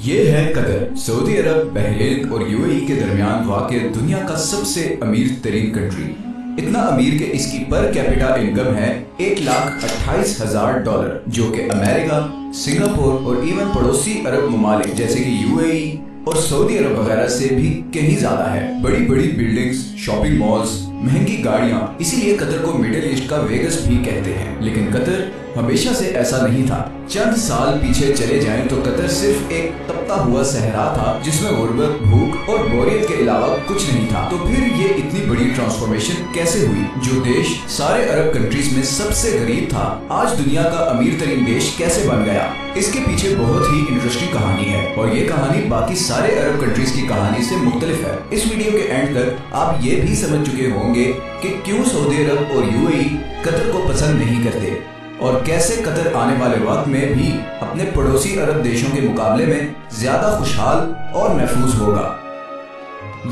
یہ ہے قطر، سعودی عرب، بحرین اور UAE کے درمیان واقع دنیا کا سب سے امیر ترین کنٹری۔ اتنا امیر کہ اس کی پر کیپٹا انکم ہے $1,28,000، جو کہ امریکہ، سنگاپور اور ایون پڑوسی عرب ممالک جیسے کہ UAE اور سعودی عرب وغیرہ سے بھی کہیں زیادہ ہے۔ بڑی بڑی بلڈنگز، شاپنگ مالز، مہنگی گاڑیاں، اسی لیے قطر کو مڈل ایسٹ کا ویگس بھی کہتے ہیں۔ لیکن قطر ہمیشہ سے ایسا نہیں تھا۔ چند سال پیچھے چلے جائیں تو قطر صرف ایک تپتا ہوا صحرا تھا جس میں غربت، بھوک اور بوریت کے علاوہ کچھ نہیں تھا۔ تو پھر یہ اتنی بڑی ٹرانسفارمیشن کیسے ہوئی؟ جو دیش سارے عرب کنٹریز میں سب سے غریب تھا، آج دنیا کا امیر ترین دیش کیسے بن گیا؟ اس کے پیچھے بہت ہی انٹرسٹنگ کہانی ہے، اور یہ کہانی باقی سارے عرب کنٹریز کی کہانی سے مختلف ہے۔ اس ویڈیو کے اینڈ تک آپ یہ بھی سمجھ چکے ہوں گے کہ کیوں سعودی عرب اور UAE قطر کو پسند نہیں کرتے، اور کیسے قطر آنے والے وقت میں بھی اپنے پڑوسی عرب دیشوں کے مقابلے میں زیادہ خوشحال اور محفوظ ہوگا۔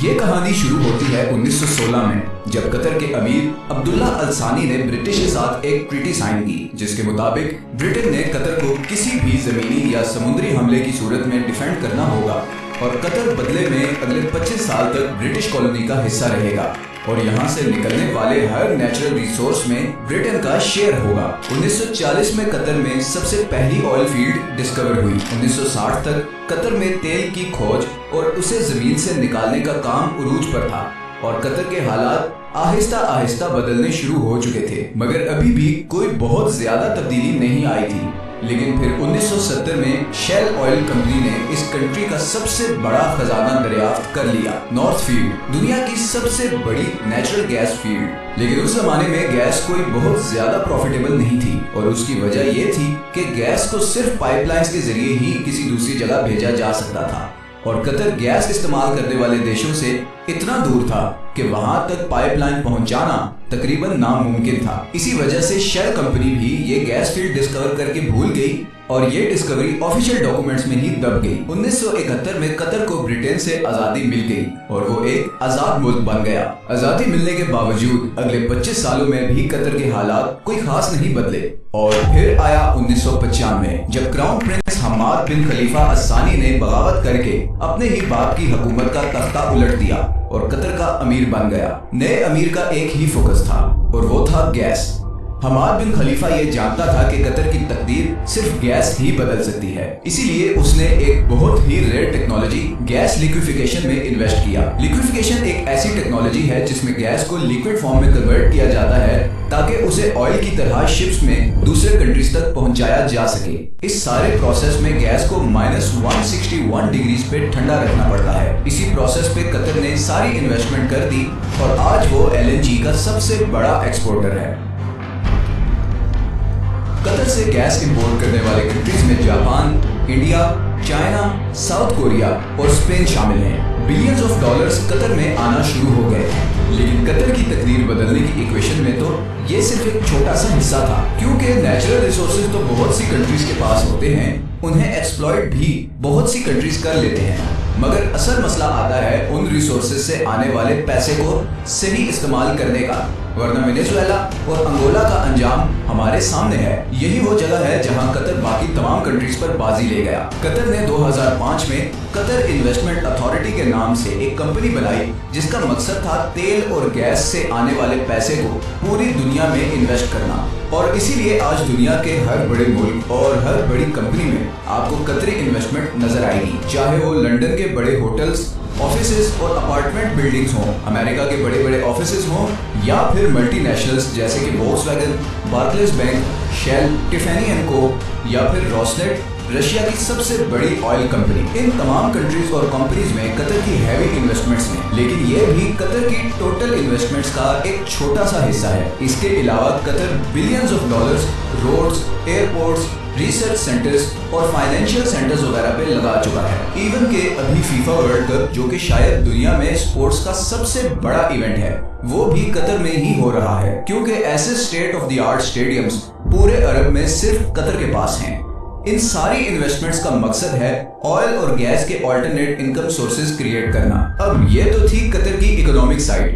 یہ کہانی شروع ہوتی ہے 1916 میں، جب قطر کے امیر عبداللہ الثانی نے برٹش کے ساتھ ایک ٹریٹی سائن کی، جس کے مطابق برٹن نے قطر کو کسی بھی زمینی یا سمندری حملے کی صورت میں ڈیفینڈ کرنا ہوگا، اور قطر بدلے میں اگلے 25 سال تک برٹش کالونی کا حصہ رہے گا، اور یہاں سے نکلنے والے ہر نیچرل ریسورس میں برٹن کا شیئر ہوگا۔ 1940 میں قطر میں سب سے پہلی آئل فیلڈ ڈسکور ہوئی۔ 1960 تک قطر میں تیل کی کھوج اور اسے زمین سے نکالنے کا کام عروج پر تھا، اور قطر کے حالات آہستہ آہستہ بدلنے شروع ہو چکے تھے، مگر ابھی بھی کوئی بہت زیادہ تبدیلی نہیں آئی تھی۔ لیکن پھر 1970 میں شیل آئل کمپنی نے اس کنٹری کا سب سے بڑا خزانہ دریافت کر لیا، نارتھ فیلڈ، دنیا کی سب سے بڑی نیچرل گیس فیلڈ۔ لیکن اس زمانے میں گیس کوئی بہت زیادہ پروفیٹیبل نہیں تھی، اور اس کی وجہ یہ تھی کہ گیس کو صرف پائپ لائنز کے ذریعے ہی کسی دوسری جگہ بھیجا جا سکتا تھا، اور قطر گیس استعمال کرنے والے دیشوں سے اتنا دور تھا کہ وہاں تک پائپ لائن پہنچانا تقریباً ناممکن تھا۔ اسی وجہ سے شیل کمپنی بھی یہ گیس فیلڈ ڈسکور کر کے بھول گئی، اور یہ ڈسکوری آفیشیل ڈاکومنٹس میں ہی دب گئی۔ 1971 میں قطر کو برٹن سے آزادی مل گئی، اور وہ ایک آزاد ملک بن گیا۔ آزادی ملنے کے باوجود اگلے 25 سالوں میں بھی قطر کے حالات کوئی خاص نہیں بدلے، اور پھر آیا 1995، جب کراؤن پرنس حماد بن خلیفہ الثانی نے بغاوت کر کے اپنے ہی باپ کی حکومت کا تختہ الٹ دیا اور قطر کا امیر بن گیا۔ نئے امیر کا ایک ہی فوکس تھا، اور وہ تھا گیس۔ حماد بن خلیفہ یہ جانتا تھا کہ قطر کی تقدیر صرف گیس ہی بدل سکتی ہے، اسی لیے اس نے ایک بہت ہی ریئر ٹیکنالوجی گیس لیکویفیکیشن میں انویسٹ کیا۔ لیکویفیکیشن ایک ایسی ٹیکنالوجی ہے جس میں گیس کو لیکوڈ فارم میں کنورٹ کیا جاتا ہے تاکہ اسے آئل کی طرح شپس میں دوسرے کنٹریز تک پہنچایا جا سکے۔ اس سارے پروسیس میں گیس کو -161 ڈگریز پہ ٹھنڈا رکھنا پڑتا ہے۔ اسی پروسیس پہ قطر نے ساری انویسٹمنٹ کر دی، اور آج وہ LNG کا سب سے بڑا ایکسپورٹر ہے۔ قطر سے گیس امپورٹ کرنے والے کنٹریز میں Japan, India, China, south Korea اور اسپین شامل ہیں۔ بلینز آف ڈالرز قطر میں آنا شروع ہو گئے، لیکن قطر کی تقدیر بدلنے کی ایکویشن میں تو یہ صرف ایک چھوٹا سا حصہ تھا، کیونکہ نیچرل ریسورسز تو بہت سی کنٹریز کے پاس ہوتے ہیں، انہیں ایکسپلائٹ بھی بہت سی کنٹریز کر لیتے ہیں، مگر اصل مسئلہ آتا ہے ان ریسورسز سے آنے والے پیسے کو صحیح استعمال کرنے کا، ورنہ وینیزویلا اور انگولا کا انجام ہمارے سامنے ہے۔ یہی وہ جگہ ہے جہاں قطر باقی تمام کنٹریز پر بازی لے گیا۔ قطر نے 2005 میں قطر انویسٹمنٹ اتھارٹی کے نام سے ایک کمپنی بنائی، جس کا مقصد تھا تیل اور گیس سے آنے والے پیسے کو پوری دنیا میں انویسٹ کرنا، اور اسی لیے آج دنیا کے ہر بڑے ملک اور ہر بڑی کمپنی میں آپ کو قطری انویسٹمنٹ نظر آئے گی، چاہے وہ لنڈن کے بڑے ہوٹلز، آفیسز اور اپارٹمنٹ بلڈنگز ہوں، امریکہ کے بڑے بڑے آفیسز ہوں، یا پھر ملٹی نیشنلز جیسے کہ Volkswagen, Barclays bank, Shell, Tiffany and Co, یا پھر روسنیٹ، رشیا کی سب سے بڑی آئل کمپنی۔ ان تمام کنٹریز اور کمپنیز میں قطر کی ہیوی انویسٹمنٹس ہیں، لیکن یہ بھی قطر کی ٹوٹل انویسٹمنٹس کا ایک چھوٹا سا حصہ ہے۔ اس کے علاوہ Qatar billions of dollars roads, airports, research centres اور فائنینشیل سینٹرز وغیرہ پہ لگا چکا ہے۔ ایون کہ ابھی فیفا ورلڈ کپ، جو کہ شاید دنیا میں اسپورٹس کا سب سے بڑا ایونٹ ہے، وہ بھی قطر میں ہی ہو رہا ہے، کیونکہ ایسے state of the art stadiums پورے عرب میں صرف قطر کے پاس ہیں۔ ان ساری انویسٹمنٹس کا مقصد ہے آئل اور گیس کے آلٹرنیٹ انکم سورسز کریٹ کرنا۔ اب یہ تو تھی قطر کی اکنامک سائیڈ،